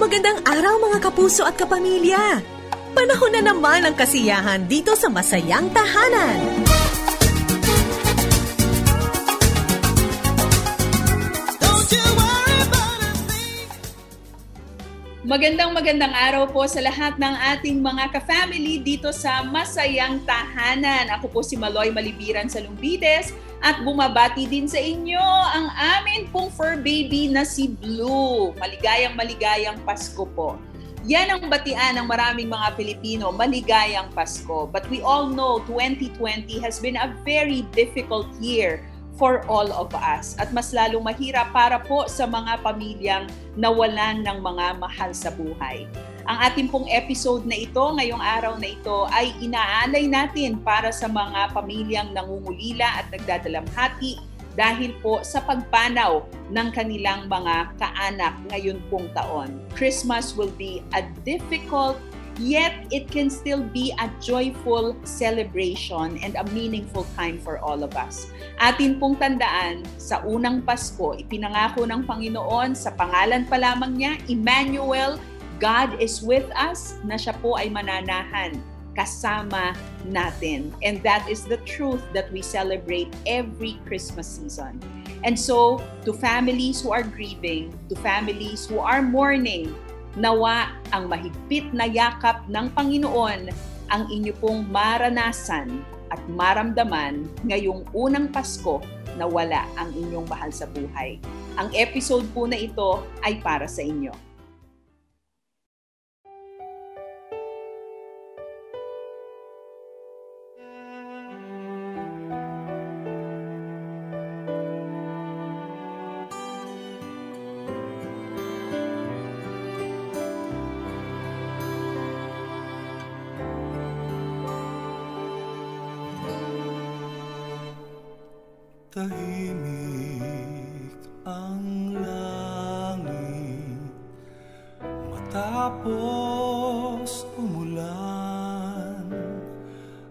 Magandang araw mga kapuso at kapamilya! Panahon na naman ang kasiyahan dito sa Masayang Tahanan! Magandang araw po sa lahat ng ating mga ka-family dito sa Masayang Tahanan. Ako po si Maloy Malibiran sa Lumbides at bumabati din sa inyo ang amin pong fur baby na si Blue. Maligayang Pasko po. Yan ang batian ng maraming mga Pilipino, maligayang Pasko. But we all know 2020 has been a very difficult year for all of us. At mas lalong mahirap para po sa mga pamilyang nawalan ng mga mahal sa buhay. Ang ating pong episode na ito, ngayong araw na ito, ay inaalay natin para sa mga pamilyang nangungulila at nagdadalamhati dahil po sa pagpanaw ng kanilang mga kaanak ngayon pong taon. Christmas will be a difficult, yet it can still be a joyful celebration and a meaningful time for all of us. Atin pong tandaan, sa unang Pasko, ipinangako ng Panginoon sa pangalan pa lamang niya, Emmanuel, God is with us, na siya po ay mananahan kasama natin. And that is the truth that we celebrate every Christmas season. And so, to families who are grieving, to families who are mourning, nawa ang mahigpit na yakap ng Panginoon ang inyo pong maranasan at maramdaman ngayong unang Pasko na wala ang inyong mahal sa buhay. Ang episode po na ito ay para sa inyo. Tahimik ang langit matapos umulan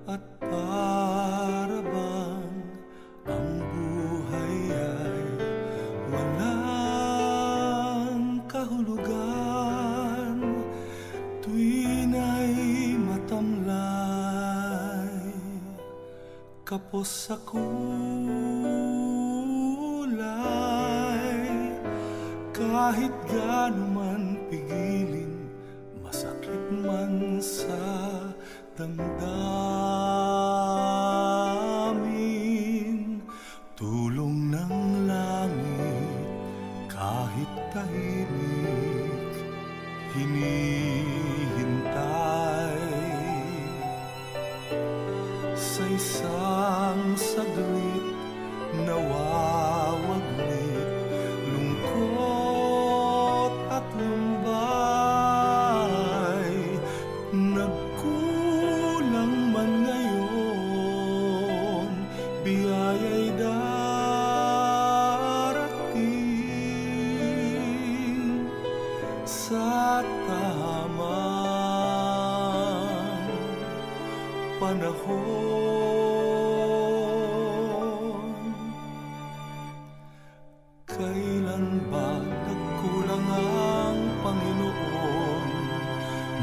at para bang ang buhay ay walang kahulugan tuwin ay matamlay kapos sa kahit gaano man pigilin, masakit man sa damdamin. Tulong ng langit, kahit tahimik, hinihintay. Sa isang saglit, nawawaglit, lungkot at lumbay. Nagkulang man ngayon, biyaya'y darating sa tamang panahon. Kailan ba nagkulang ang Panginoon?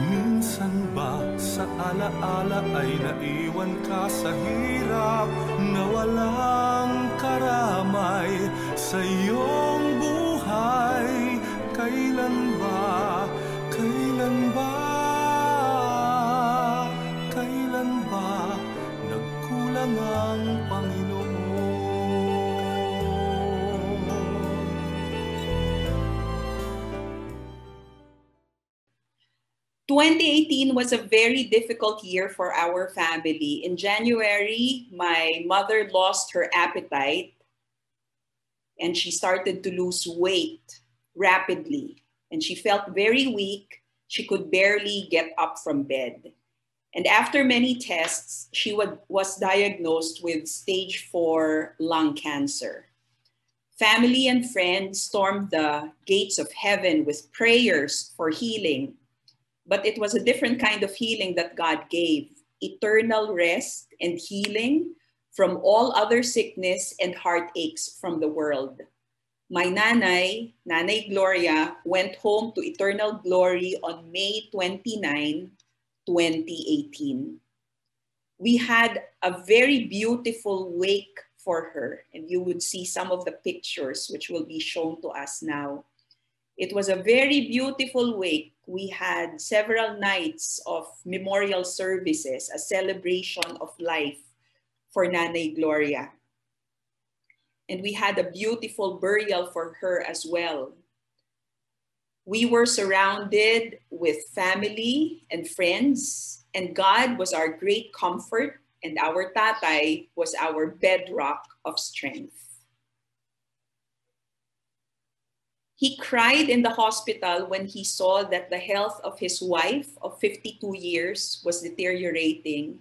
Minsan ba sa alaala ay naiwan ka sa hirap na walang karamay sa iyong buhay? Kailan ba, kailan ba, kailan ba nagkulang ang Panginoon? 2018 was a very difficult year for our family. In January, my mother lost her appetite and she started to lose weight rapidly. And she felt very weak. She could barely get up from bed. And after many tests, she was diagnosed with stage 4 lung cancer. Family and friends stormed the gates of heaven with prayers for healing. But it was a different kind of healing that God gave. Eternal rest and healing from all other sickness and heartaches from the world. My nanay, Nanay Gloria, went home to eternal glory on May 29, 2018. We had a very beautiful wake for her, and you would see some of the pictures which will be shown to us now. It was a very beautiful wake. We had several nights of memorial services, a celebration of life for Nanay Gloria. And we had a beautiful burial for her as well. We were surrounded with family and friends, and God was our great comfort, and our tatay was our bedrock of strength. He cried in the hospital when he saw that the health of his wife of 52 years was deteriorating.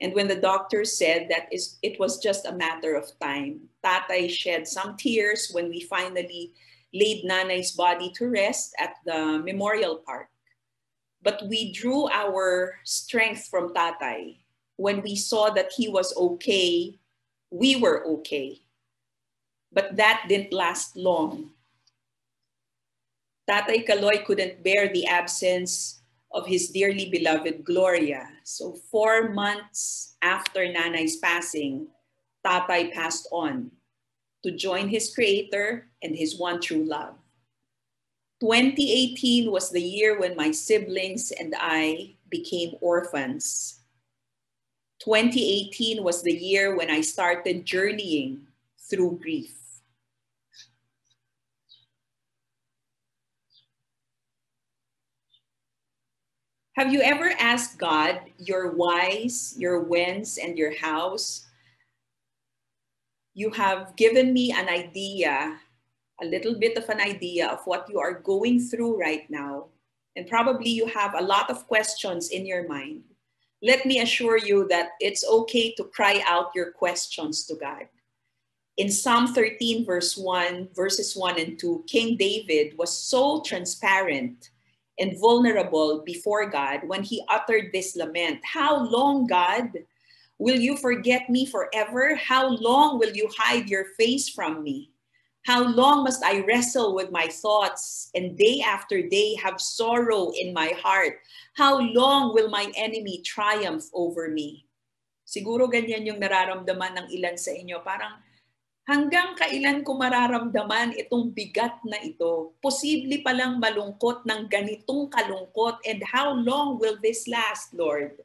And when the doctor said that it was just a matter of time, tatay shed some tears when we finally laid Nanay's body to rest at the memorial park. But we drew our strength from tatay. When we saw that he was okay, we were okay. But that didn't last long. Tatay Kaloy couldn't bear the absence of his dearly beloved Gloria. So 4 months after Nanay's passing, tatay passed on to join his creator and his one true love. 2018 was the year when my siblings and I became orphans. 2018 was the year when I started journeying through grief. Have you ever asked God your whys, your whens, and your hows? You have given me an idea, a little bit of an idea of what you are going through right now. And probably you have a lot of questions in your mind. Let me assure you that it's okay to cry out your questions to God. In Psalm 13, verses 1 and 2, King David was so transparent and vulnerable before God when he uttered this lament. How long, God, will you forget me forever? How long will you hide your face from me? How long must I wrestle with my thoughts and day after day have sorrow in my heart? How long will my enemy triumph over me? Siguro ganyan yung nararamdaman ng ilan sa inyo. Parang, hanggang kailan ko mararamdaman itong bigat na ito? Posible palang malungkot ng ganitong kalungkot, and how long will this last, Lord?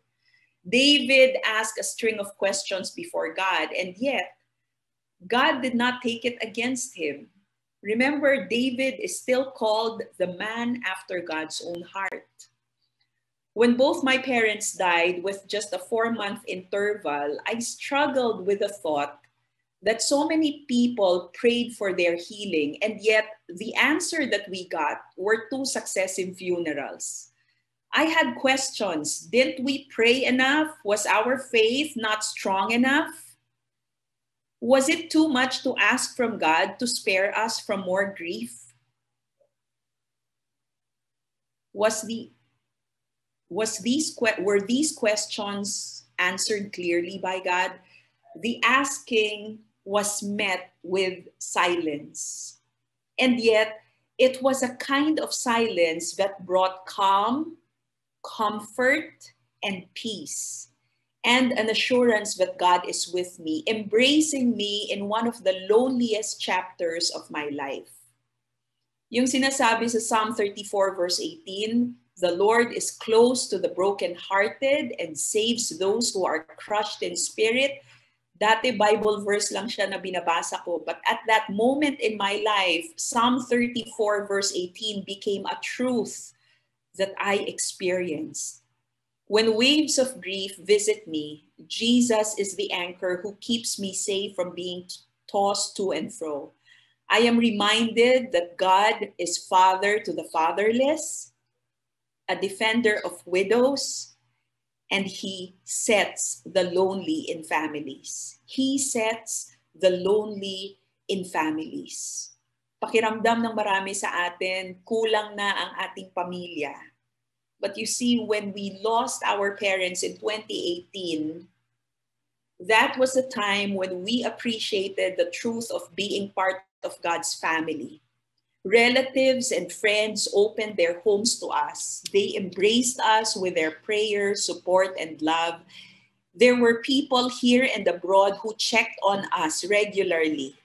David asked a string of questions before God, and yet God did not take it against him. Remember, David is still called the man after God's own heart. When both my parents died with just a 4-month interval, I struggled with the thought that so many people prayed for their healing, and yet the answer that we got were 2 successive funerals. I had questions. Didn't we pray enough? Was our faith not strong enough? Was it too much to ask from God to spare us from more grief? Were these questions answered clearly by God? The asking was met with silence. And yet, it was a kind of silence that brought calm, comfort, and peace, and an assurance that God is with me, embracing me in one of the loneliest chapters of my life. Yung sinasabi sa Psalm 34 verse 18, the Lord is close to the brokenhearted and saves those who are crushed in spirit. Dati Bible verse lang siya na binabasa ko, but at that moment in my life, Psalm 34 verse 18 became a truth that I experienced. When waves of grief visit me, Jesus is the anchor who keeps me safe from being tossed to and fro. I am reminded that God is father to the fatherless, a defender of widows, and he sets the lonely in families. He sets the lonely in families. Pakiramdam ng marami sa atin, kulang na ang ating pamilya. But you see, when we lost our parents in 2018, that was the time when we appreciated the truth of being part of God's family. Relatives and friends opened their homes to us. They embraced us with their prayers, support, and love. There were people here and abroad who checked on us regularly.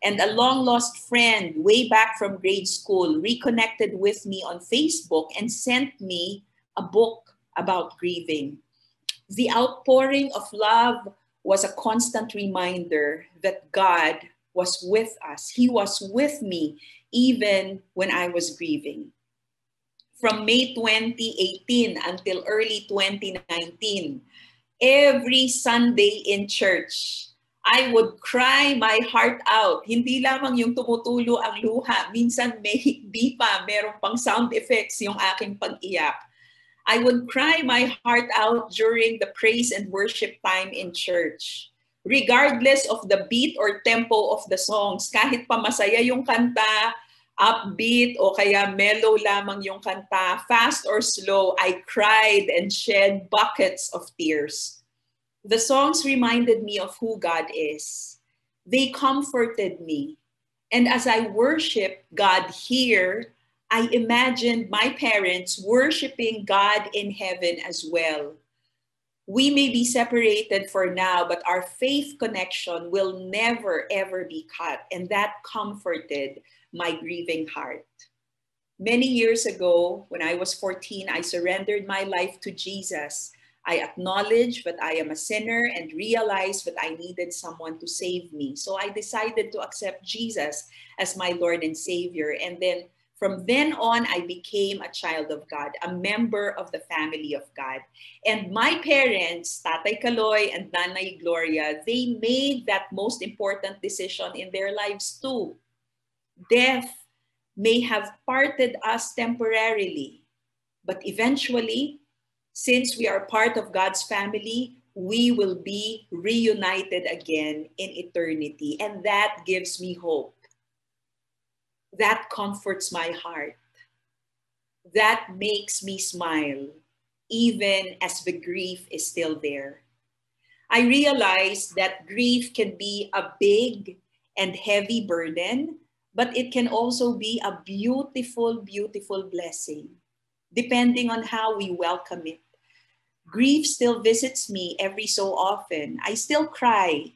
And a long-lost friend way back from grade school reconnected with me on Facebook and sent me a book about grieving. The outpouring of love was a constant reminder that God was with us. He was with me even when I was grieving. From May 2018 until early 2019, every Sunday in church, I would cry my heart out. Hindi lamang yung tumutulo ang luha. Minsan di pa, meron pang sound effects yung aking pag-iyak. I would cry my heart out during the praise and worship time in church. Regardless of the beat or tempo of the songs, kahit pa masaya yung kanta, upbeat o kaya mellow lamang yung kanta, fast or slow, I cried and shed buckets of tears. The songs reminded me of who God is. They comforted me. And as I worshiped God here, I imagined my parents worshiping God in heaven as well. We may be separated for now, but our faith connection will never, ever be cut. And that comforted my grieving heart. Many years ago, when I was 14, I surrendered my life to Jesus. I acknowledged that I am a sinner and realized that I needed someone to save me. So I decided to accept Jesus as my Lord and Savior. And then from then on, I became a child of God, a member of the family of God. And my parents, Tatay Kaloy and Nanay Gloria, they made that most important decision in their lives too. Death may have parted us temporarily, but eventually, since we are part of God's family, we will be reunited again in eternity. And that gives me hope. That comforts my heart. That makes me smile, even as the grief is still there. I realize that grief can be a big and heavy burden, but it can also be a beautiful, beautiful blessing, depending on how we welcome it. Grief still visits me every so often. I still cry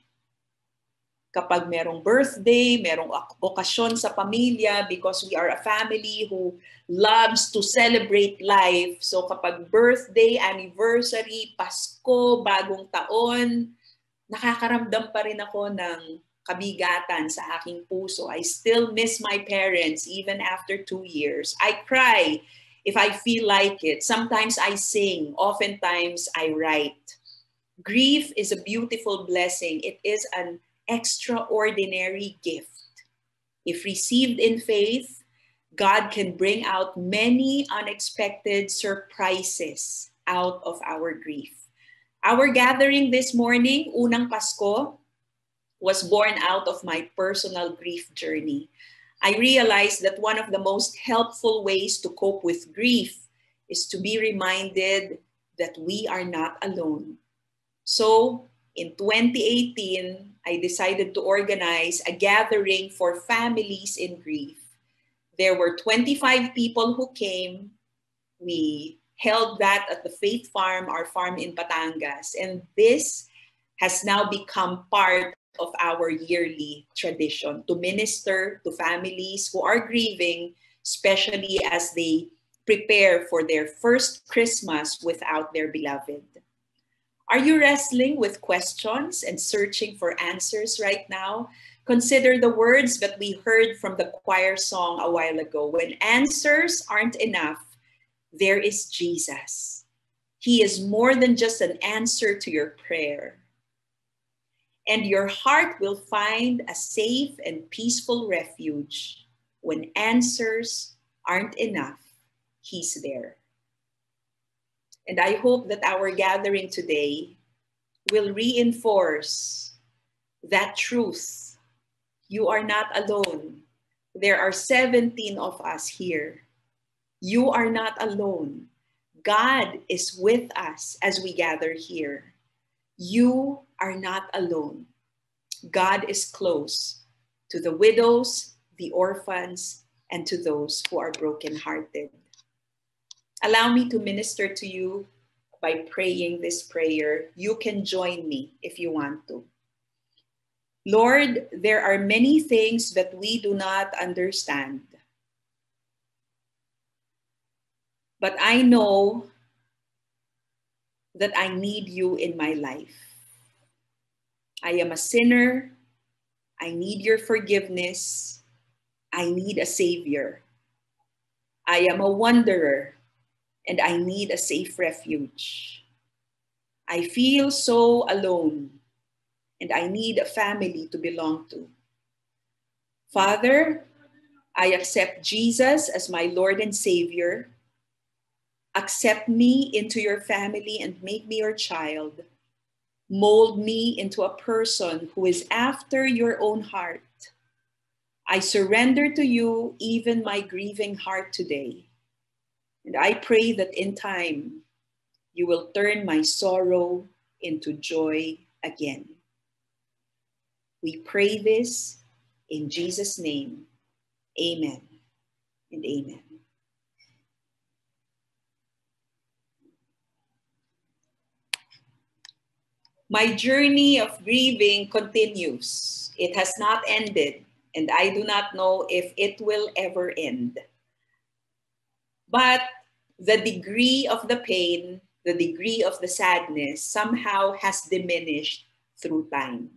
kapag merong birthday, merong okasyon sa pamilya, because we are a family who loves to celebrate life. So kapag birthday, anniversary, Pasko, bagong taon, nakakaramdam pa rin ako ng kabigatan sa aking puso. I still miss my parents even after 2 years. I cry if I feel like it. Sometimes I sing, oftentimes I write. Grief is a beautiful blessing. It is an extraordinary gift. If received in faith, God can bring out many unexpected surprises out of our grief. Our gathering this morning, Unang Pasko, was born out of my personal grief journey. I realized that one of the most helpful ways to cope with grief is to be reminded that we are not alone. So, in 2018, I decided to organize a gathering for families in grief. There were 25 people who came. We held that at the Faith Farm, our farm in Batangas. And this has now become part of our yearly tradition to minister to families who are grieving, especially as they prepare for their first Christmas without their beloved. Are you wrestling with questions and searching for answers right now? Consider the words that we heard from the choir song a while ago. When answers aren't enough, there is Jesus. He is more than just an answer to your prayer. And your heart will find a safe and peaceful refuge. When answers aren't enough, He's there. And I hope that our gathering today will reinforce that truth. You are not alone. There are 17 of us here. You are not alone. God is with us as we gather here. You are not alone. God is close to the widows, the orphans, and to those who are brokenhearted. Allow me to minister to you by praying this prayer. You can join me if you want to. Lord, there are many things that we do not understand. But I know that I need you in my life. I am a sinner. I need your forgiveness. I need a savior. I am a wanderer, and I need a safe refuge. I feel so alone, and I need a family to belong to. Father, I accept Jesus as my Lord and Savior. Accept me into your family and make me your child. Mold me into a person who is after your own heart. I surrender to you even my grieving heart today. And I pray that in time, you will turn my sorrow into joy again. We pray this in Jesus' name. Amen and amen. My journey of grieving continues. It has not ended, and I do not know if it will ever end. But the degree of the pain, the degree of the sadness somehow has diminished through time.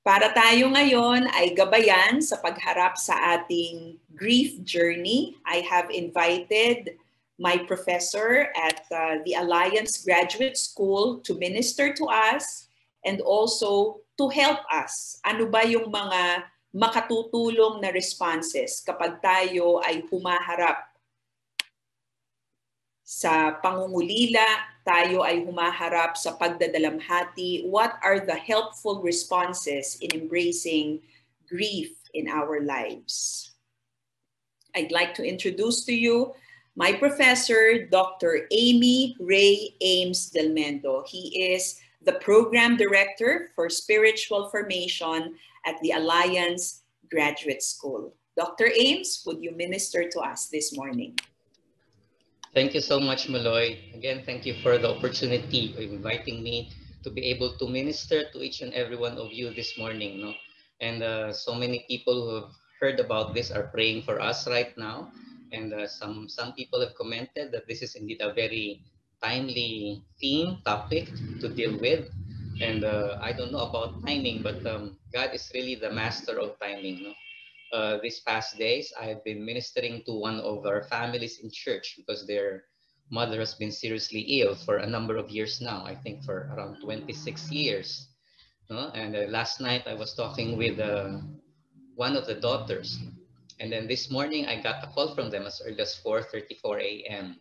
Para tayo ngayon ay gabayan sa pagharap sa ating grief journey, I have invited my professor at the Alliance Graduate School to minister to us and also to help us. Ano ba yung mga makatutulong na responses kapag tayo ay humaharap sa pangungulila, tayo ay humaharap sa pagdadalamhati? What are the helpful responses in embracing grief in our lives? I'd like to introduce to you my professor, Dr. Amy Ray Ames Del Mendo. He is the Program Director for Spiritual Formation at the Alliance Graduate School. Dr. Ames, would you minister to us this morning? Thank you so much, Maloy. Again, thank you for the opportunity of inviting me to be able to minister to each and every one of you this morning. No? And so many people who have heard about this are praying for us right now. And some people have commented that this is indeed a very timely topic to deal with. And I don't know about timing, but God is really the master of timing. No? These past days, I've been ministering to one of our families in church because their mother has been seriously ill for a number of years now, I think for around 26 years. No? And last night, I was talking with one of the daughters. And then this morning, I got a call from them as early as 4:34 a.m.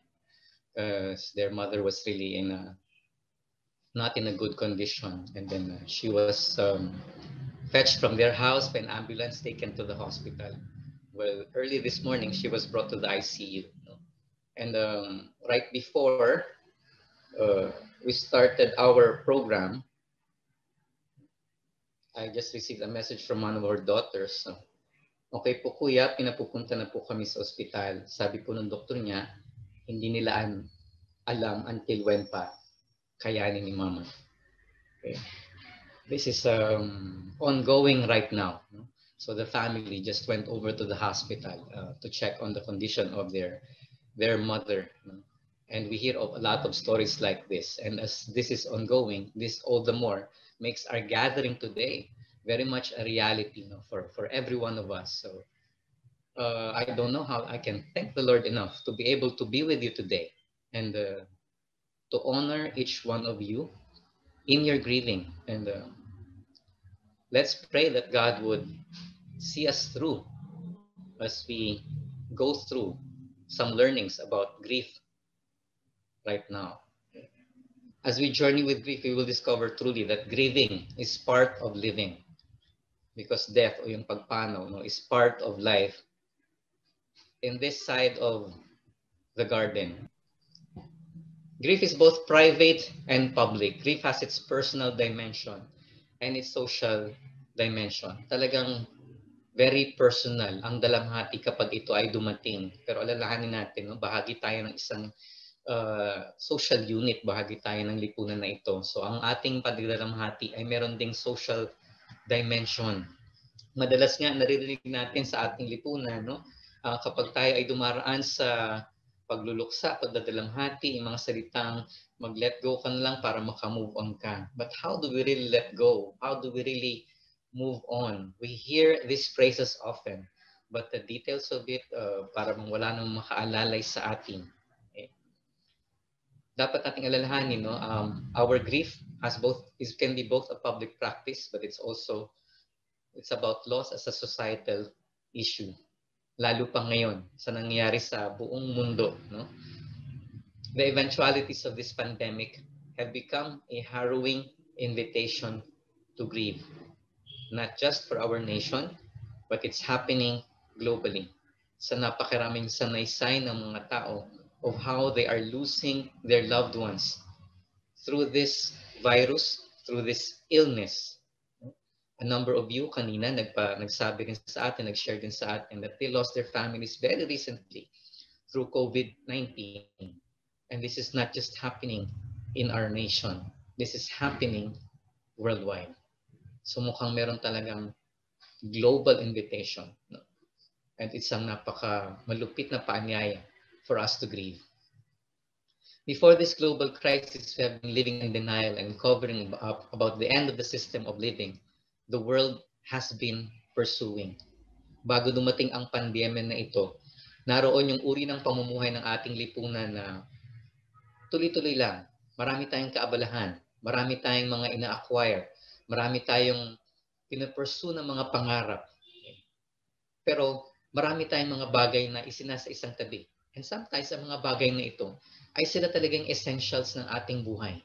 Their mother was really not in a good condition. And then she was fetched from their house by an ambulance, taken to the hospital. Well, early this morning, she was brought to the ICU. And right before we started our program, I just received a message from one of our daughters. Okay po kuya, pinapupunta na po kami sa ospital. Sabi po ng doktor niya, hindi nila alam until when pa kayanin ni mama. Okay. This is ongoing right now. So the family just went over to the hospital to check on the condition of their mother. And we hear of a lot of stories like this. And as this is ongoing, this all the more makes our gathering today very much a reality for every one of us. So I don't know how I can thank the Lord enough to be able to be with you today and to honor each one of you in your grieving. And let's pray that God would see us through as we go through some learnings about grief right now. As we journey with grief, we will discover truly that grieving is part of living, because death o yung pagpanaw is part of life in this side of the garden. Grief is both private and public. Grief has its personal dimension and its social dimension. Talagang very personal ang dalamhati kapag ito ay dumating. Pero alalahanin natin, no, bahagi tayo ng isang social unit, bahagi tayo ng lipunan na ito. So ang ating pagdalamhati ay meron ding social dimension. Madalas nga naririnig natin sa ating lipunan, no, kapag tayo ay dumaraan sa pagluluksa, pagdadalamhati, yung mga salitang mag-let go ka na lang para makamove on ka. But how do we really let go? How do we really move on? We hear these phrases often, but the details of it, parang wala nang makaalalay sa atin. Okay? Dapat nating alalahanin, no? Our grief can be both a public practice, but it's about loss as a societal issue. Lalo pa ngayon sa nangyayari sa buong mundo, no? The eventualities of this pandemic have become a harrowing invitation to grieve, not just for our nation, but it's happening globally. Sa napakaraming sanaysay ng mga tao of how they are losing their loved ones through this virus, through this illness. A number of you kanina nagsabi rin sa atin, nag-share din sa atin that they lost their families very recently through COVID-19. And this is not just happening in our nation. This is happening worldwide. So mukhang meron talagang global invitation. No? And it's ang malupit na paanyaya for us to grieve. Before this global crisis, we have been living in denial and covering up about the end of the system of living the world has been pursuing. Bago dumating ang pandemya na ito, naroon yung uri ng pamumuhay ng ating lipunan na tuloy-tuloy lang. Marami tayong kaabalahan, marami tayong mga ina-acquire, marami tayong pinapursue ng mga pangarap. Pero marami tayong mga bagay na isinasa isang tabi. And sometimes ang mga bagay na ito ay sila talagang essentials ng ating buhay.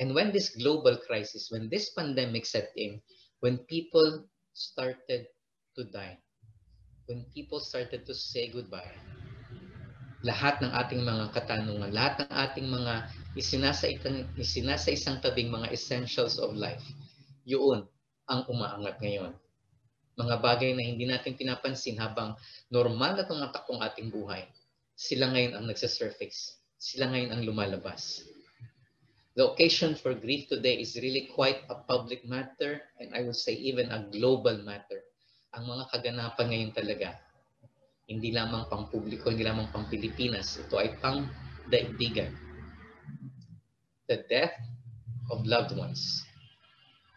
And when this global crisis, when this pandemic set in, when people started to die, when people started to say goodbye, lahat ng ating mga katanungan, lahat ng ating mga isinasa isang tabing mga essentials of life, yun ang umaangat ngayon. Mga bagay na hindi natin pinapansin habang normal na tumatakbong ating buhay, sila ngayon ang nagsasurface. Sila ngayon ang lumalabas. The occasion for grief today is really quite a public matter, and I would say even a global matter. Ang mga kaganapan ngayon talaga, hindi lamang pang publiko, hindi lamang pang Pilipinas, ito ay pang daigdigan. The death of loved ones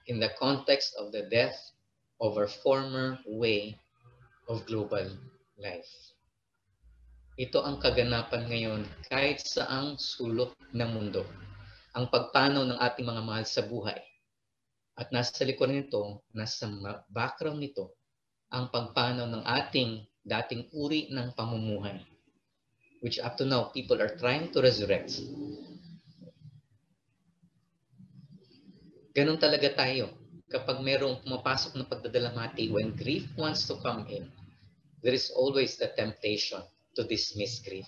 in the context of the death of our former way of global life. Ito ang kaganapan ngayon kahit saang sulok ng mundo. Ang pagpanaw ng ating mga mahal sa buhay. At nasa likod nito, nasa background nito, ang pagpanaw ng ating dating uri ng pamumuhay, which up to now, people are trying to resurrect. Ganun talaga tayo. Kapag merong pumapasok na pagdadalamhati, when grief wants to come in, there is always the temptation to dismiss grief.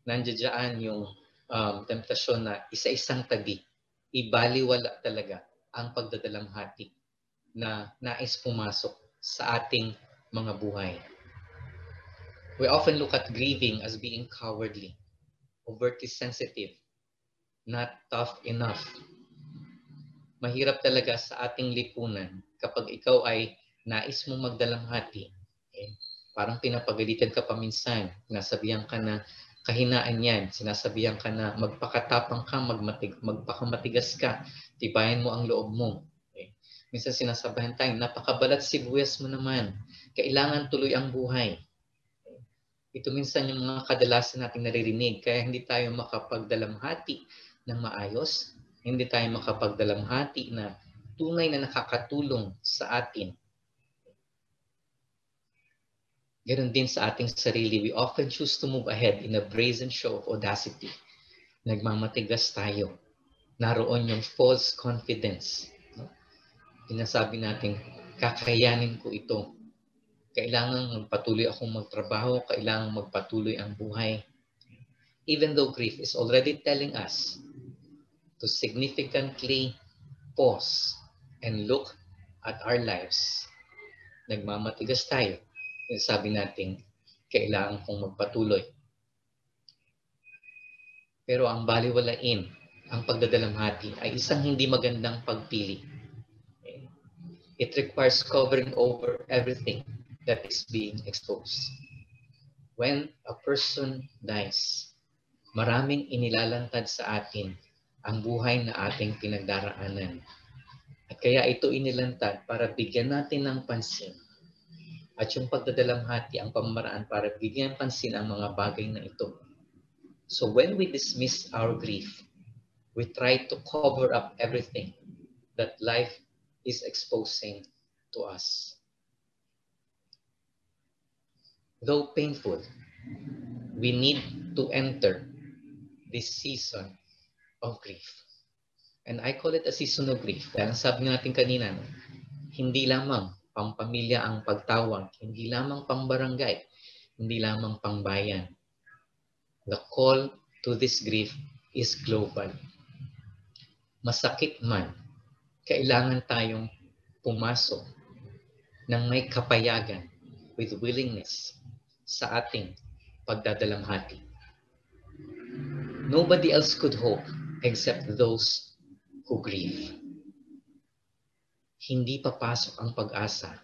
Nandiyan yung temptasyon na isa-isang tabi, ibaliwala talaga ang pagdadalamhati na nais pumasok sa ating mga buhay. We often look at grieving as being cowardly, overtly sensitive, not tough enough. Mahirap talaga sa ating lipunan kapag ikaw ay nais mong magdalamhati. Parang pinapagalitan ka pa minsan, sinasabihan ka na kahinaan yan, sinasabihan ka na magpakatapang ka, magpakamatigas ka, tibayan mo ang loob mo. Minsan sinasabihan tayo, napakabalat sibuyas mo naman, kailangan tuloy ang buhay. Ito minsan yung mga kadalasan nating naririnig, kaya hindi tayo makapagdalamhati ng maayos, hindi tayo makapagdalamhati na tunay na nakakatulong sa atin. Ganon din sa ating sarili. We often choose to move ahead in a brazen show of audacity. Nagmamatigas tayo. Naroon yung false confidence. Sinasabi natin, kakayanin ko ito. Kailangan magpatuloy akong magtrabaho. Kailangan magpatuloy ang buhay. Even though grief is already telling us to significantly pause and look at our lives, nagmamatigas tayo. Sabi natin, kailangan kong magpatuloy. Pero ang baliwalain, ang pagdadalamhati ay isang hindi magandang pagpili. It requires covering over everything that is being exposed. When a person dies, maraming inilalantad sa atin ang buhay na ating pinagdaraanan. At kaya ito inilantad para bigyan natin ng pansin. At yung pagdadalamhati ang pamaraan para bigyan pansin ang mga bagay na ito. So when we dismiss our grief, we try to cover up everything that life is exposing to us. Though painful, we need to enter this season of grief. And I call it a season of grief. Dahil sabi natin kanina, hindi lamang pampamilya ang pagtawag, hindi lamang pambarangay, hindi lamang pangbayan. The call to this grief is global. Masakit man, kailangan tayong pumasok ng may kapayagan with willingness sa ating pagdadalamhati. Nobody else could hope except those who grieve. Hindi papasok ang pag-asa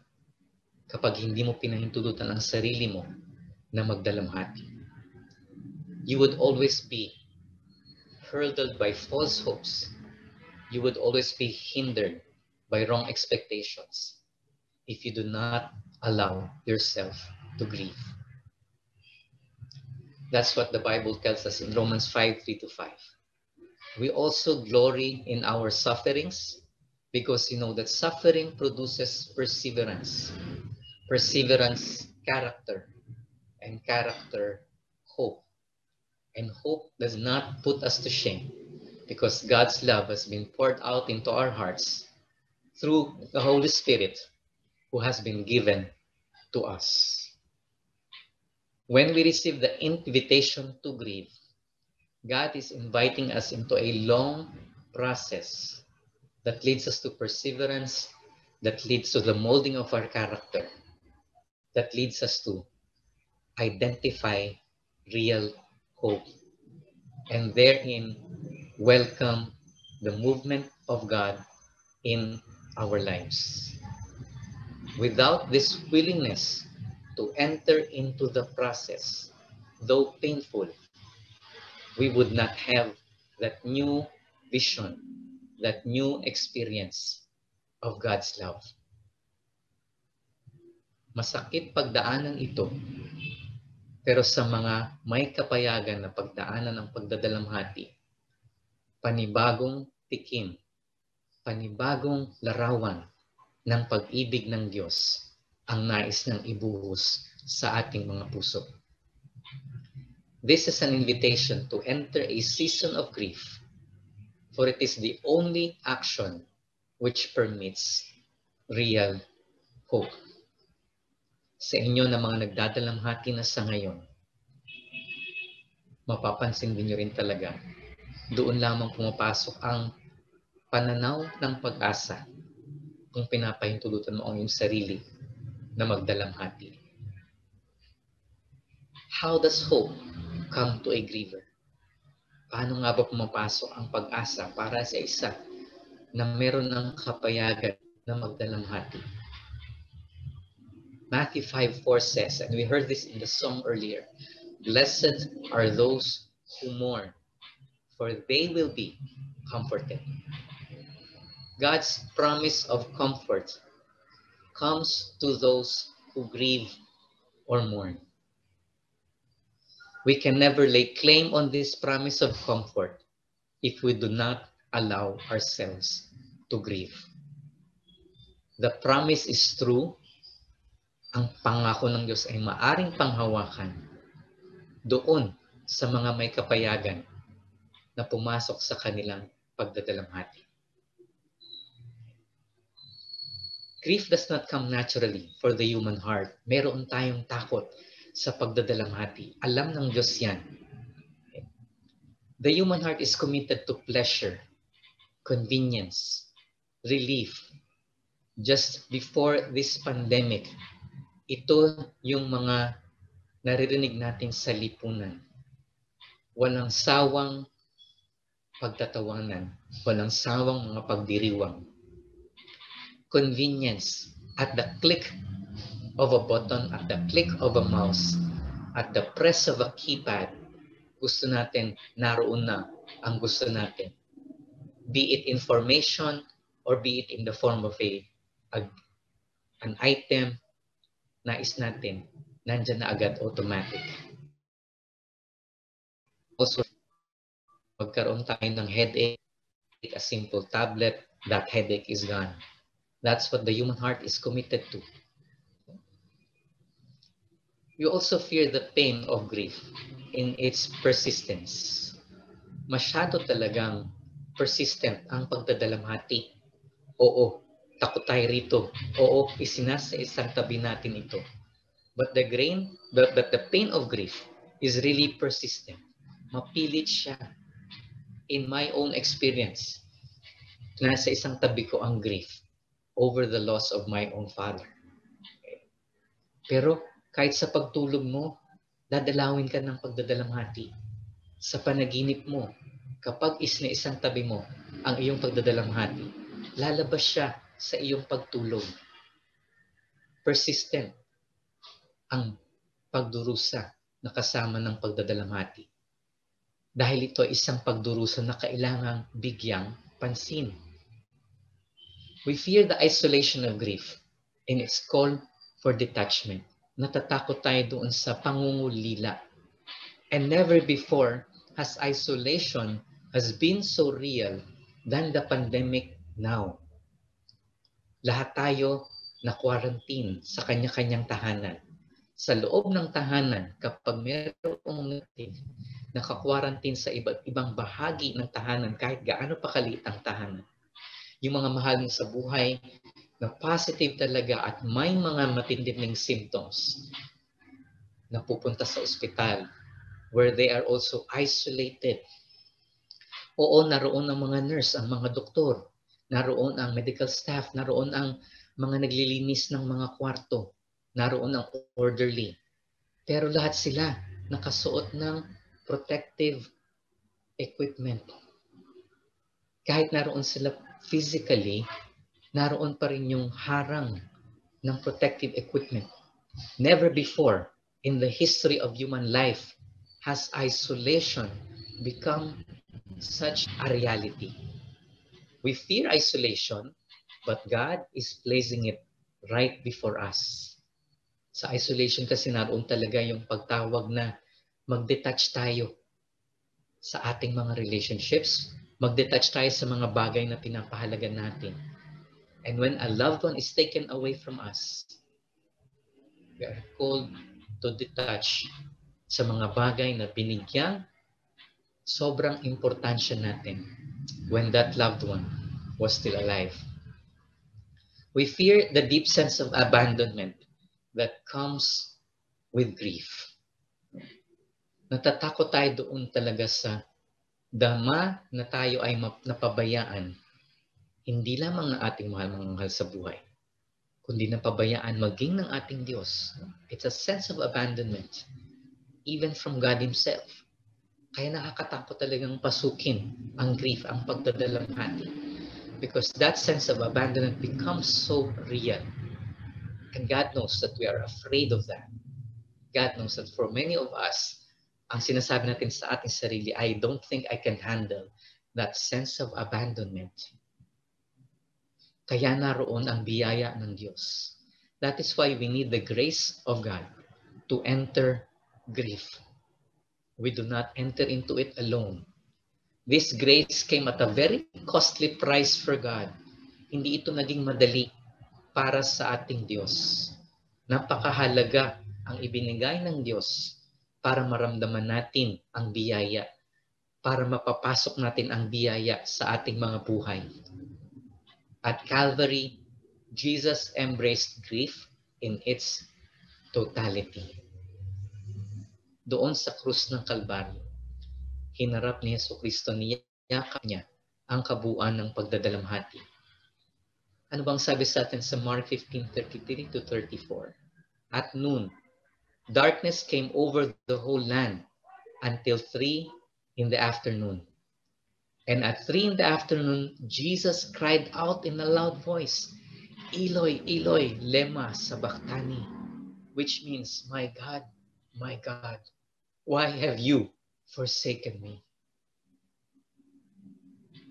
kapag hindi mo pinahintulutan ang sarili mo na magdalamhati. You would always be hurdled by false hopes. You would always be hindered by wrong expectations if you do not allow yourself to grieve. That's what the Bible tells us in Romans 5:3-5. We also glory in our sufferings because you know that suffering produces perseverance. Perseverance, character, and character, hope. And hope does not put us to shame because God's love has been poured out into our hearts through the Holy Spirit who has been given to us. When we receive the invitation to grieve, God is inviting us into a long process that leads us to perseverance, that leads to the molding of our character, that leads us to identify real hope, and therein welcome the movement of God in our lives. Without this willingness to enter into the process, though painful, we would not have that new vision, that new experience of God's love. Masakit pagdaanan ito, pero sa mga may kapayagan na pagdaanan ng pagdadalamhati, panibagong tikim, panibagong larawan ng pag-ibig ng Diyos ang nais ng ibuhos sa ating mga puso. This is an invitation to enter a season of grief, for it is the only action which permits real hope. Sa inyo na mga nagdadalamhati na sa ngayon, mapapansin din nyo rin talaga, doon lamang pumapasok ang pananaw ng pag-asa kung pinapahintulutan mo ang iyong sarili na magdalamhati. How does hope come to a griever? Paano nga ba pumapasok ang pag-asa para sa isa na meron ng kapayagan na magdalamhati? Matthew 5:4 says, and we heard this in the song earlier, "Blessed are those who mourn, for they will be comforted." God's promise of comfort comes to those who grieve or mourn. We can never lay claim on this promise of comfort if we do not allow ourselves to grieve. The promise is true. Ang pangako ng Diyos ay maaring panghawakan doon sa mga may kapayagan na pumasok sa kanilang pagdadalamhati. Grief does not come naturally for the human heart. Meron tayong takot sa pagdadalamhati. Alam ng Diyos yan. The human heart is committed to pleasure, convenience, relief, just before this pandemic, ito yung mga naririnig natin sa lipunan. Walang sawang pagtatawanan, walang sawang mga pagdiriwang. Convenience, at the click of a button, at the click of a mouse, at the press of a keypad, gusto natin, naroon na ang gusto natin. Be it information or be it in the form of an item, nais natin, nandyan na agad automatic. Also, magkaroon tayo ng headache, a simple tablet, that headache is gone. That's what the human heart is committed to. You also fear the pain of grief in its persistence. Masyado talagang persistent ang pagdadalamhati. Oo, takot tayo rito. Oo, isinasa isang tabi natin ito. But the pain of grief is really persistent. Mapilit siya. In my own experience, nasa isang tabi ko ang grief over the loss of my own father. Okay. Pero kahit sa pagtulog mo, dadalawin ka ng pagdadalamhati. Sa panaginip mo, kapag isang tabi mo ang iyong pagdadalamhati, lalabas siya sa iyong pagtulog. Persistent ang pagdurusa na kasama ng pagdadalamhati. Dahil ito ay isang pagdurusa na kailangang bigyang pansin. We fear the isolation of grief in its call for detachment. Natatakot tayo doon sa pangungulila. And never before has isolation has been so real than the pandemic now. Lahat tayo na-quarantine sa kanya-kanyang tahanan. Sa loob ng tahanan, kapag mayroong naka-quarantine sa iba't ibang bahagi ng tahanan, kahit gaano pa kaliit ang tahanan, yung mga mahal mo sa buhay na positive talaga at may mga matinding symptoms na pupunta sa ospital where they are also isolated. Oo, naroon ang mga nurse, ang mga doktor, naroon ang medical staff, naroon ang mga naglilinis ng mga kwarto, naroon ang orderly. Pero lahat sila nakasuot ng protective equipment. Kahit naroon sila physically, naroon pa rin yung harang ng protective equipment. Never before in the history of human life has isolation become such a reality. We fear isolation, but God is placing it right before us. Sa isolation kasi naroon talaga yung pagtawag na mag-detach tayo sa ating mga relationships, mag-detach tayo sa mga bagay na pinapahalaga natin. And when a loved one is taken away from us, we are called to detach sa mga bagay na binigyang sobrang importansya natin when that loved one was still alive. We fear the deep sense of abandonment that comes with grief. Natatakot tayo doon talaga sa dama na tayo ay napabayaan. Hindi lamang ng ating mahal sa buhay, kundi napabayaan maging ng ating Diyos. It's a sense of abandonment, even from God Himself. Kaya nakakatakot talagang pasukin ang grief, ang pagdadalamhati. Because that sense of abandonment becomes so real. And God knows that we are afraid of that. God knows that for many of us, ang sinasabi natin sa ating sarili, I don't think I can handle that sense of abandonment. Kaya naroon ang biyaya ng Diyos. That is why we need the grace of God to enter grief. We do not enter into it alone. This grace came at a very costly price for God. Hindi ito naging madali para sa ating Diyos. Napakahalaga ang ibinigay ng Diyos para maramdaman natin ang biyaya, para mapapasok natin ang biyaya sa ating mga buhay. At Calvary, Jesus embraced grief in its totality. Doon sa krus ng Kalbaryo, hinarap ni Jesucristo, niyakap niya ang kabuuan ng pagdadalamhati. Ano bang sabi sa atin sa Mark 15:33 to 34? At noon, darkness came over the whole land until 3 in the afternoon. And at 3 in the afternoon, Jesus cried out in a loud voice, Eloi, Eloi, lema sabachthani, which means, my God, why have you forsaken me?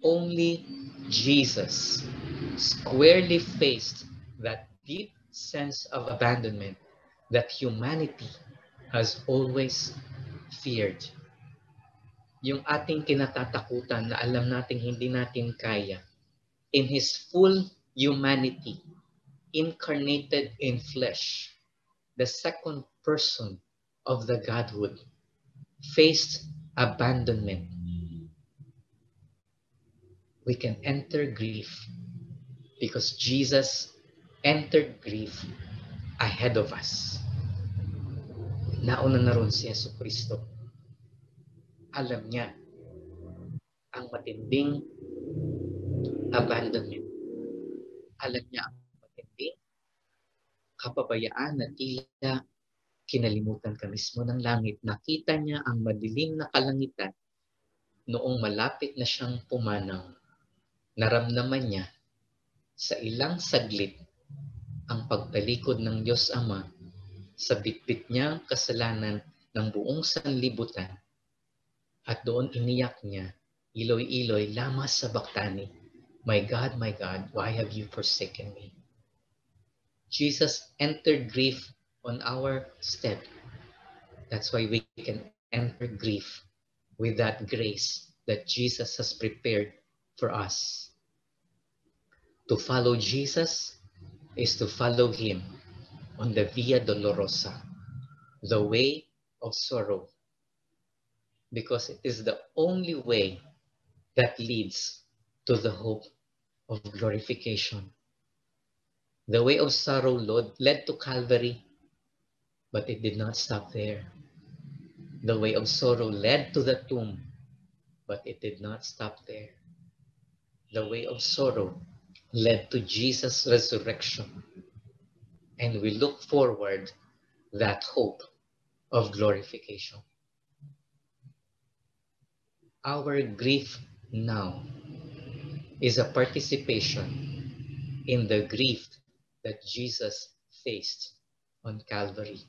Only Jesus squarely faced that deep sense of abandonment that humanity has always feared. Yung ating kinatatakutan na alam nating hindi natin kaya, in His full humanity, incarnated in flesh, the second person of the Godhood, faced abandonment. We can enter grief because Jesus entered grief ahead of us. Nauna na ron si Jesucristo. Alam niya ang matinding abandonment. Alam niya ang matinding kapabayaan na tila kinalimutan ka mismo ng langit. Nakita niya ang madilim na kalangitan noong malapit na siyang pumanaw. Naramdaman niya sa ilang saglit ang pagtalikod ng Diyos Ama sa bitbit niyang kasalanan ng buong sanlibutan. At doon iniyak niya, Eloi, Eloi, lama sabachthani, my God, why have you forsaken me? Jesus entered grief on our stead. That's why we can enter grief with that grace that Jesus has prepared for us. To follow Jesus is to follow Him on the Via Dolorosa, the way of sorrow, because it is the only way that leads to the hope of glorification. The way of sorrow led to Calvary, but it did not stop there. The way of sorrow led to the tomb, but it did not stop there. The way of sorrow led to Jesus' resurrection, and we look forward that hope of glorification. Our grief now is a participation in the grief that Jesus faced on Calvary.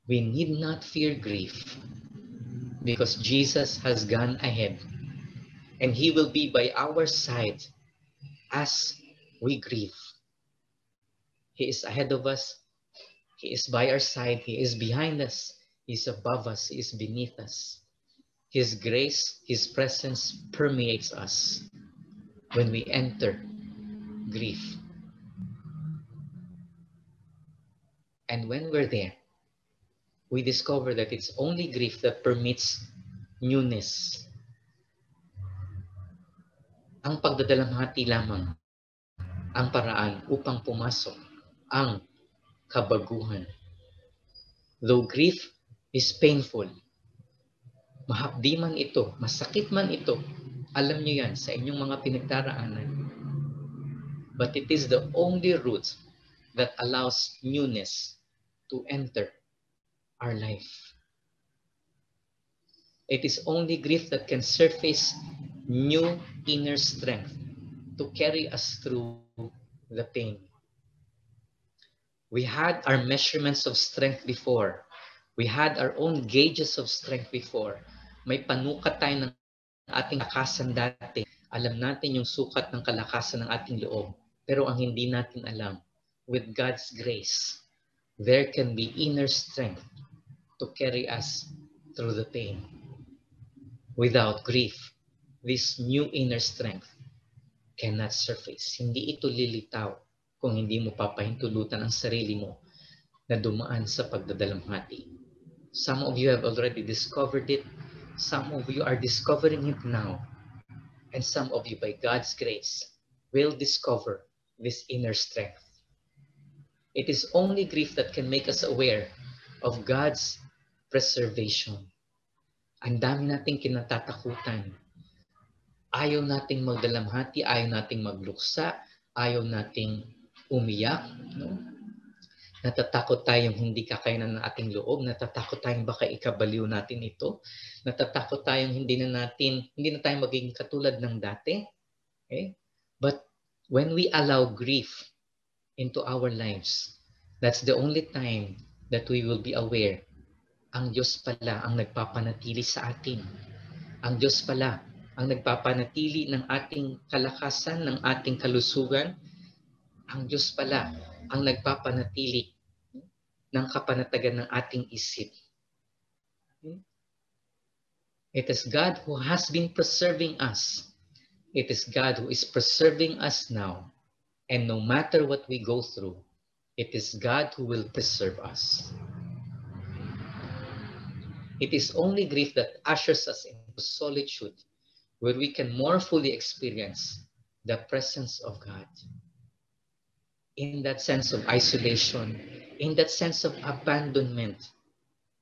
We need not fear grief because Jesus has gone ahead and He will be by our side as we grieve. He is ahead of us. He is by our side. He is behind us. He is above us. He is beneath us. His grace, His presence permeates us when we enter grief. And when we're there, we discover that it's only grief that permits newness. Ang pagdadalamhati lamang ang paraan upang pumasok ang kabaguhan. Though grief is painful, mahapdi man ito, masakit man ito, alam niyo yan sa inyong mga pinagdaraanan. But it is the only route that allows newness to enter our life. It is only grief that can surface new inner strength to carry us through the pain. We had our measurements of strength before. We had our own gauges of strength before. May panukat tayo ng ating kalakasan dati. Alam natin yung sukat ng kalakasan ng ating loob. Pero ang hindi natin alam, with God's grace, there can be inner strength to carry us through the pain. Without grief, this new inner strength cannot surface. Hindi ito lilitaw kung hindi mo papahintulutan ang sarili mo na dumaan sa pagdadalamhati. Some of you have already discovered it. Some of you are discovering it now. And some of you, by God's grace, will discover this inner strength. It is only grief that can make us aware of God's preservation. Ang dami nating kinatatakutan. Ayaw nating magdalamhati, ayaw nating magluksa, ayaw nating umiyak. No? Natatakot tayong hindi kakayanan ng ating loob, natatakot tayong baka ikabaliw natin ito, natatakot tayong hindi na tayo maging katulad ng dati. Okay? But when we allow grief into our lives, that's the only time that we will be aware. Ang Diyos pala ang nagpapanatili sa atin. Ang Diyos pala ang nagpapanatili ng ating kalakasan, ng ating kalusugan. Ang Diyos pala ang nagpapanatili ng kapanatagan ng ating isip. It is God who has been preserving us. It is God who is preserving us now. And no matter what we go through, it is God who will preserve us. It is only grief that ushers us into solitude, where we can more fully experience the presence of God. In that sense of isolation, in that sense of abandonment,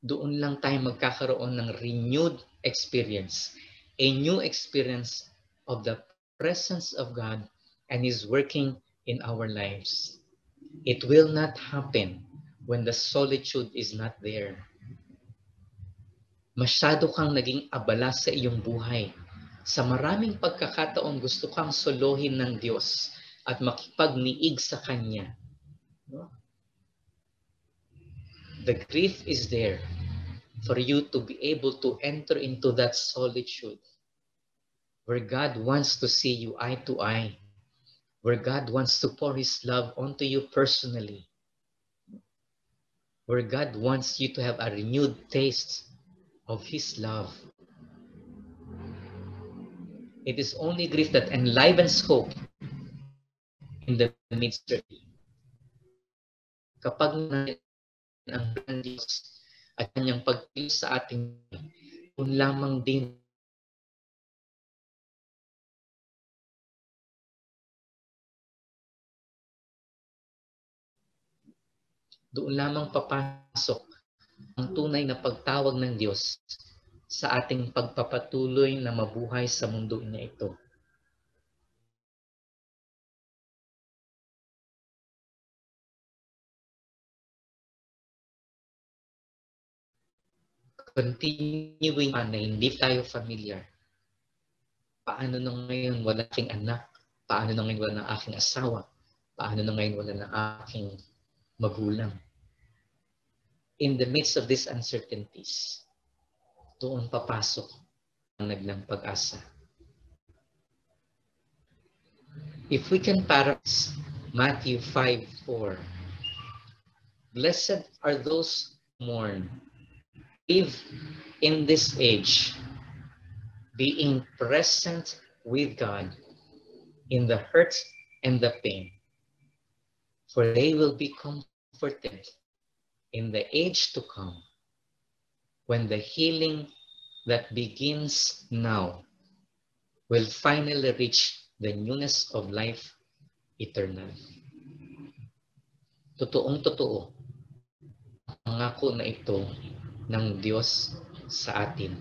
doon lang tayo magkakaroon ng renewed experience, a new experience of the presence of God and His working in our lives. It will not happen when the solitude is not there. Masyado kang naging abala sa iyong buhay. Sa maraming pagkakataon, gusto kang solohin ng Diyos at makipagniig sa Kanya. No? The grief is there for you to be able to enter into that solitude where God wants to see you eye to eye, where God wants to pour His love onto you personally, where God wants you to have a renewed taste of His love. It is only grief that enlivens hope in the midst of it. Kapag ang Diyos at Kanyang pagpili sa ating, kung lamang din doon lamang papasok ang tunay na pagtawag ng Diyos sa ating pagpapatuloy na mabuhay sa mundo niya ito. Continuing na hindi tayo familiar. Paano na ngayon wala aking anak? Paano na ngayon wala ng aking asawa? Paano na ngayon wala ng aking magulang? In the midst of these uncertainties, doon papasok ang naglang pag-asa. If we can paraphrase Matthew 5:4, blessed are those who mourn, live in this age, being present with God in the hurt and the pain, for they will be comforted in the age to come, when the healing that begins now will finally reach the newness of life eternal. Totoong-totoo, ang pangako na ito ng Diyos sa atin.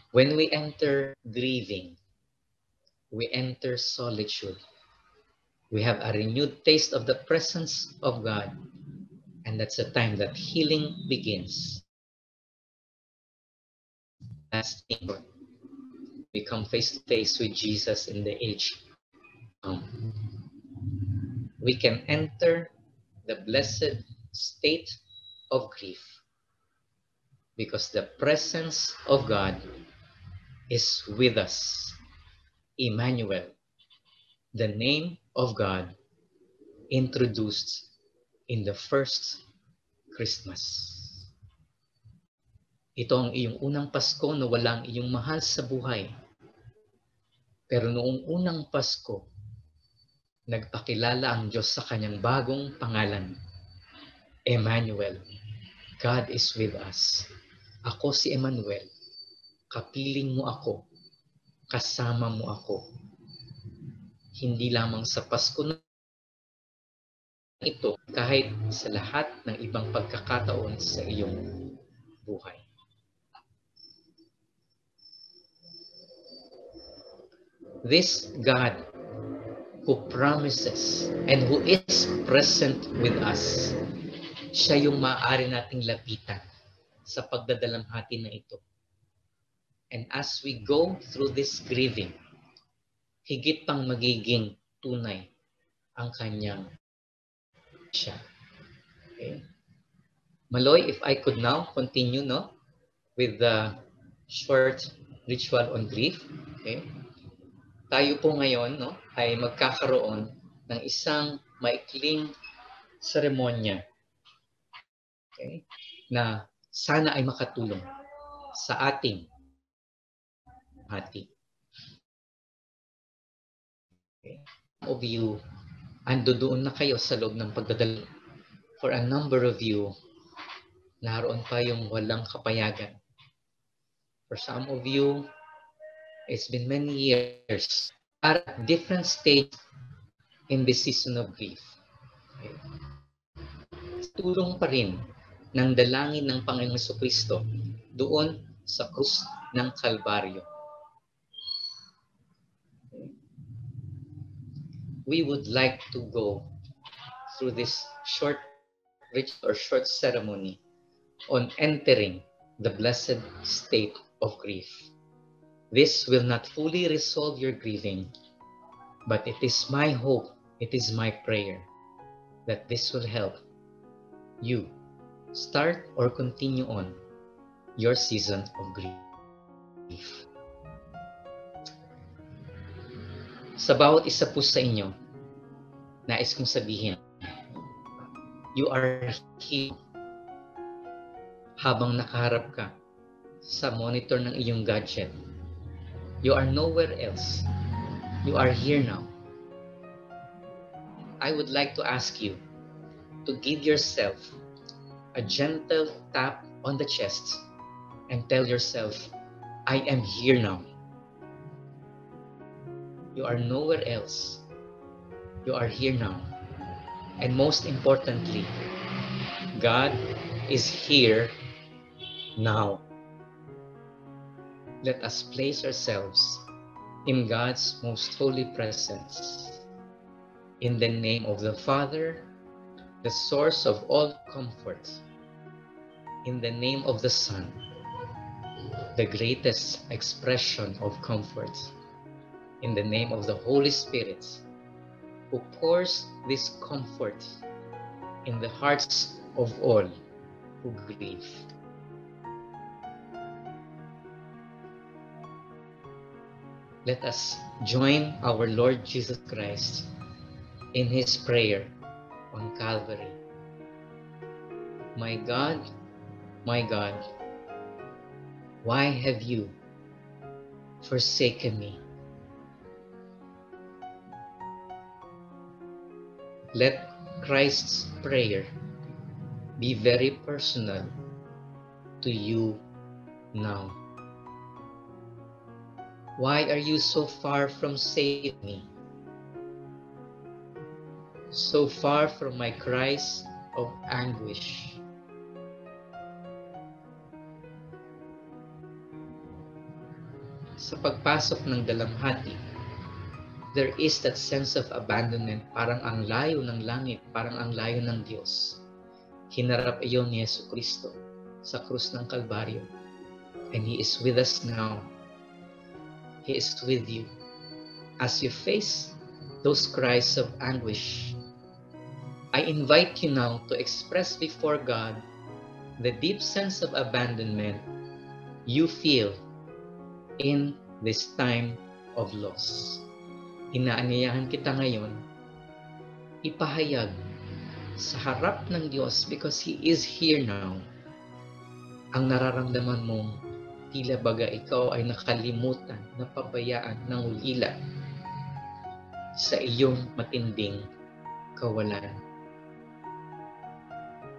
When we enter grieving, we enter solitude. We have a renewed taste of the presence of God, and that's the time that healing begins. Last thing, we come face to face with Jesus in the age. We can enter the blessed state of grief because the presence of God is with us. Emmanuel, the name of God introduced in the first Christmas. Ito ang iyong unang Pasko na walang iyong mahal sa buhay. Pero noong unang Pasko, nagpakilala ang Diyos sa kanyang bagong pangalan. Emmanuel, God is with us. Ako si Emmanuel, kapiling mo ako, kasama mo ako. Hindi lamang sa Pasko na ito, kahit sa lahat ng ibang pagkakataon sa iyong buhay. this God who promises and who is present with us, siya yung maaari nating lapitan sa pagdadalamhati na ito. And as we go through this grieving, higit pang magiging tunay ang kanyang siya. Okay. Maloy, if I could now continue with the short ritual on grief. Okay. Tayo po ngayon ay magkakaroon ng isang maikling seremonya, okay, na sana ay makatulong sa ating hati. Okay. Some of you, andoon na kayo sa loob ng pagdadala. For a number of you, naroon pa yung walang kapayagan. For some of you, it's been many years at different stage in this season of grief. Okay. Tulong pa rin ng dalangin ng Panginoong Jesucristo doon sa krus ng Kalbaryo. Okay. We would like to go through this short ritual or short ceremony on entering the blessed state of grief. This will not fully resolve your grieving, but it is my hope, it is my prayer that this will help you start or continue on your season of grief. Sa bawat isa po sa inyo, nais kong sabihin, you are here habang nakaharap ka sa monitor ng iyong gadget. You are nowhere else. You are here now. I would like to ask you to give yourself a gentle tap on the chest and tell yourself, I am here now. You are nowhere else. You are here now. And most importantly, God is here now. Let us place ourselves in God's most holy presence. In the name of the Father, the source of all comfort. In the name of the Son, the greatest expression of comfort. In the name of the Holy Spirit, who pours this comfort in the hearts of all who grieve. Let us join our Lord Jesus Christ in His prayer on Calvary. My God, why have you forsaken me? Let Christ's prayer be very personal to you now. Why are you so far from saving me? So far from my cries of anguish. Sa pagpasok ng dalamhati, there is that sense of abandonment, parang ang layo ng langit, parang ang layo ng Diyos. Hinarap iyon ni Jesucristo sa krus ng Kalbaryo. And He is with us now. He is with you. As you face those cries of anguish, I invite you now to express before God the deep sense of abandonment you feel in this time of loss. Inaanyayahan kita ngayon, ipahayag sa harap ng Diyos because He is here now. Ang nararamdaman mong tila baga ikaw ay nakalimutan, napabayaan, nangulila sa iyong matinding kawalan.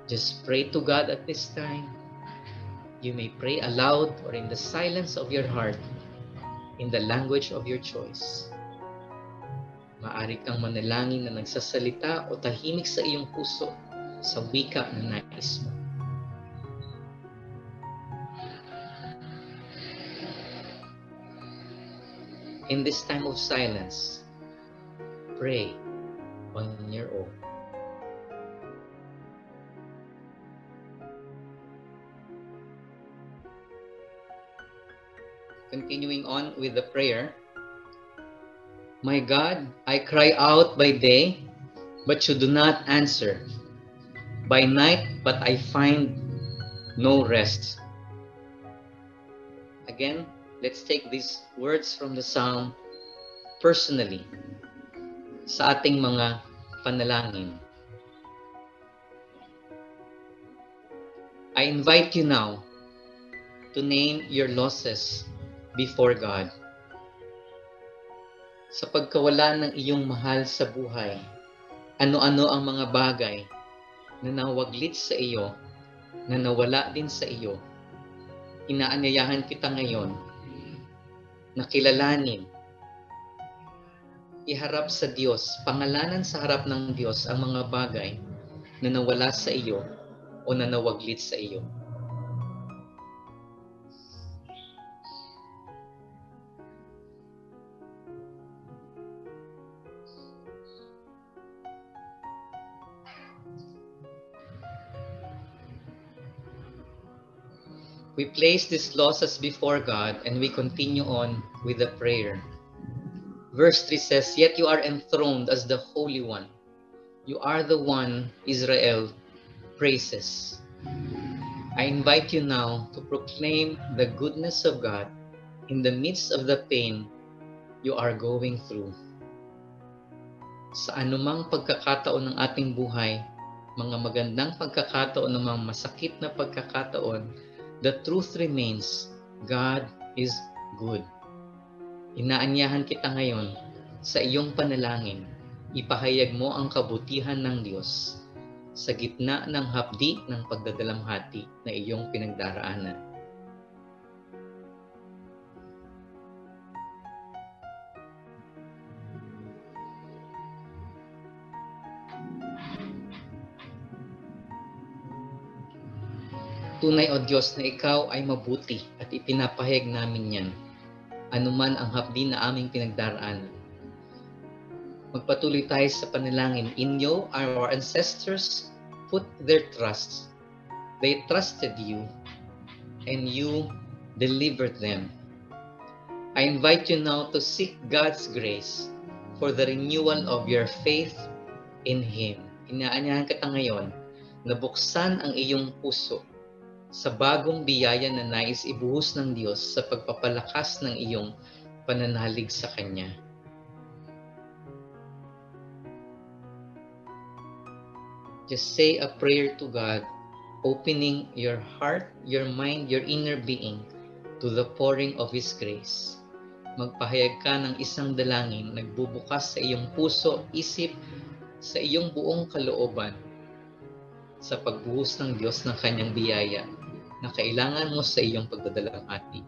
Just pray to God at this time. You may pray aloud or in the silence of your heart, in the language of your choice. Maaari kang manalangin na nagsasalita o tahimik sa iyong puso sa wika na nais mo. In this time of silence, pray on your own. Continuing on with the prayer. My God, I cry out by day, but you do not answer. By night, but I find no rest. Again, let's take these words from the Psalm personally sa ating mga panalangin. I invite you now to name your losses before God. Sa pagkawala ng iyong mahal sa buhay, ano-ano ang mga bagay na nawaglit sa iyo, na nawala din sa iyo. Inaanyayahan kita ngayon na kilalanin, iharap sa Diyos, pangalanan sa harap ng Diyos ang mga bagay na nawala sa iyo o na nawaglit sa iyo. We place these losses before God and we continue on with the prayer. Verse 3 says, Yet you are enthroned as the Holy One. You are the one Israel praises. I invite you now to proclaim the goodness of God in the midst of the pain you are going through. Sa anumang pagkakataon ng ating buhay, mga magandang pagkakataon, mga masakit na pagkakataon, the truth remains, God is good. Inaanyahan kita ngayon sa iyong panalangin, ipahayag mo ang kabutihan ng Diyos sa gitna ng hapdi ng pagdadalamhati na iyong pinagdaraanan. Tunay o Diyos na Ikaw ay mabuti at ipinapahayag namin yan, anuman ang hapdi na aming pinagdaraanan. Magpatuloy tayo sa panalangin. In you, our ancestors put their trust. They trusted you and you delivered them. I invite you now to seek God's grace for the renewal of your faith in Him. Inaanyahan kita ngayon na buksan ang iyong puso sa bagong biyaya na nais ibuhos ng Diyos sa pagpapalakas ng iyong pananalig sa Kanya. Just say a prayer to God, opening your heart, your mind, your inner being to the pouring of His grace. Magpahayag ka ng isang dalangin, nagbubukas sa iyong puso, isip, sa iyong buong kalooban sa pagbuhos ng Diyos ng Kanyang biyaya na kailangan mo sa iyong pagdadalamhati.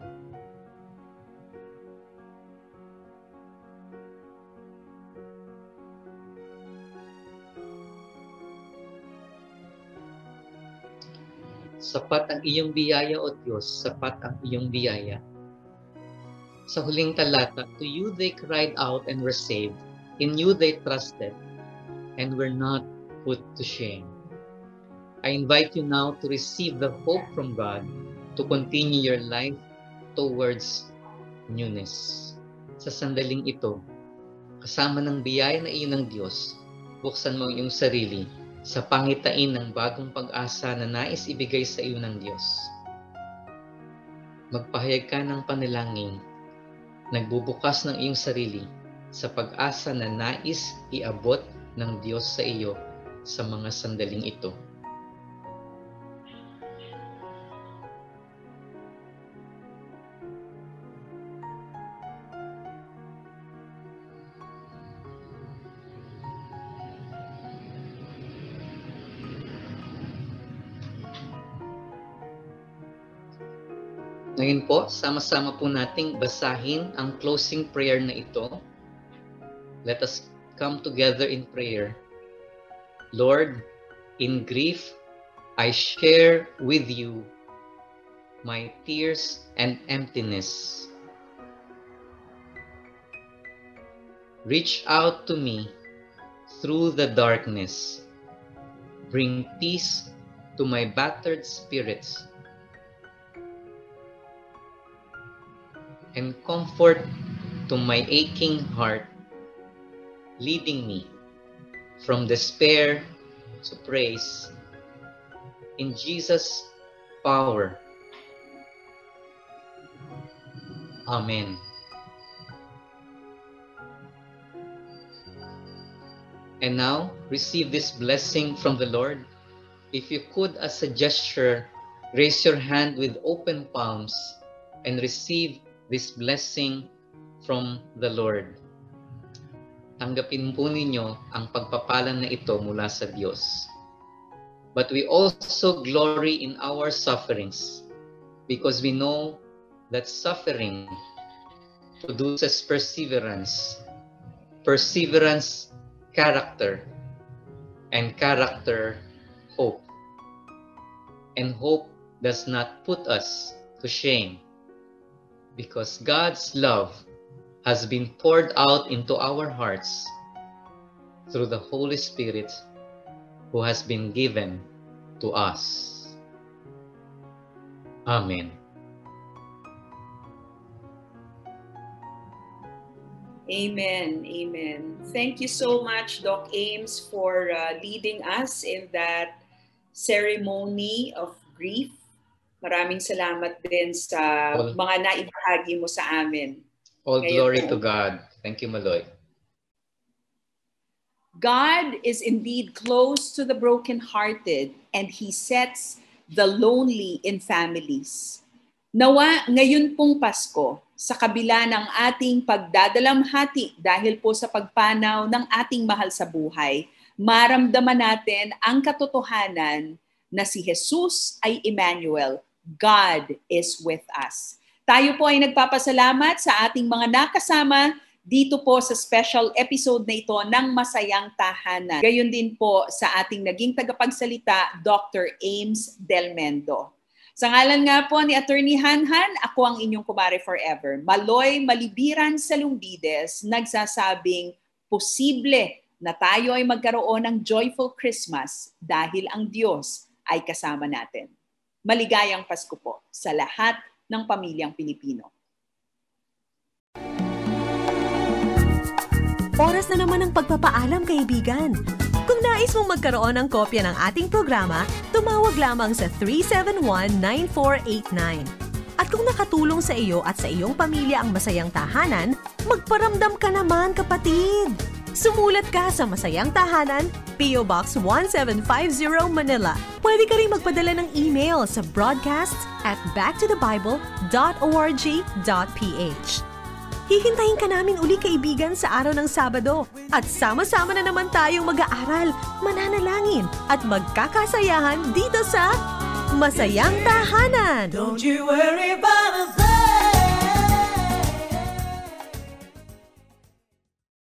Sapat ang iyong biyaya, O Diyos, sapat ang iyong biyaya. Sa huling talata, to you they cried out and were saved. In you they trusted and were not put to shame. I invite you now to receive the hope from God to continue your life towards newness. Sa sandaling ito, kasama ng biyaya na iyon ng Diyos, buksan mo ang iyong sarili sa pangitain ng bagong pag-asa na nais ibigay sa iyo ng Diyos. Magpahayag ka ng panalangin, nagbubukas ng iyong sarili sa pag-asa na nais iabot ng Diyos sa iyo sa mga sandaling ito. Ngayon po, sama-sama po nating basahin ang closing prayer na ito. Let us come together in prayer. Lord, in grief, I share with you my tears and emptiness. Reach out to me through the darkness. Bring peace to my battered spirits and comfort to my aching heart, leading me from despair to praise in Jesus' power. Amen. And now, receive this blessing from the Lord. If you could, as a gesture, raise your hand with open palms and receive this blessing from the Lord. Tanggapin po ninyo ang pagpapala na ito mula sa Diyos. But we also glory in our sufferings because we know that suffering produces perseverance. Perseverance, character, and character, hope. And hope does not put us to shame because God's love has been poured out into our hearts through the Holy Spirit who has been given to us. Amen. Amen. Amen. Thank you so much, Doc Ames, for leading us in that ceremony of grief. Maraming salamat din sa mga naibahagi mo sa amin. All glory to God. Thank you, Maloy. God is indeed close to the brokenhearted and He sets the lonely in families. Nawa ngayon pong Pasko, sa kabila ng ating pagdadalamhati dahil po sa pagpanaw ng ating mahal sa buhay, maramdaman natin ang katotohanan na si Jesus ay Emmanuel. God is with us. Tayo po ay nagpapasalamat sa ating mga nakasama dito po sa special episode na ito ng Masayang Tahanan. Gayon din po sa ating naging tagapagsalita, Dr. Ames Del Mendo. Sa ngalan nga po ni Attorney Hanhan, ako ang inyong kumare forever. Maloy Malibiran sa Lumbides, nagsasabing posible na tayo ay magkaroon ng joyful Christmas dahil ang Diyos ay kasama natin. Maligayang Pasko po sa lahat ng pamilyang Pilipino. Oras na naman ng pagpapaalam, kaibigan. Kung nais mong magkaroon ng kopya ng ating programa, tumawag lamang sa 371-9489. At kung nakatulong sa iyo at sa iyong pamilya ang Masayang Tahanan, magparamdam ka naman, kapatid! Sumulat ka sa Masayang Tahanan, P.O. Box 1750 Manila. Pwede ka rin magpadala ng email sa broadcasts@backtothebible.org.ph. Hihintayin ka namin uli, kaibigan, sa araw ng Sabado. At sama-sama na naman tayong mag-aaral, mananalangin, at magkakasayahan dito sa Masayang Tahanan. Don't you worry about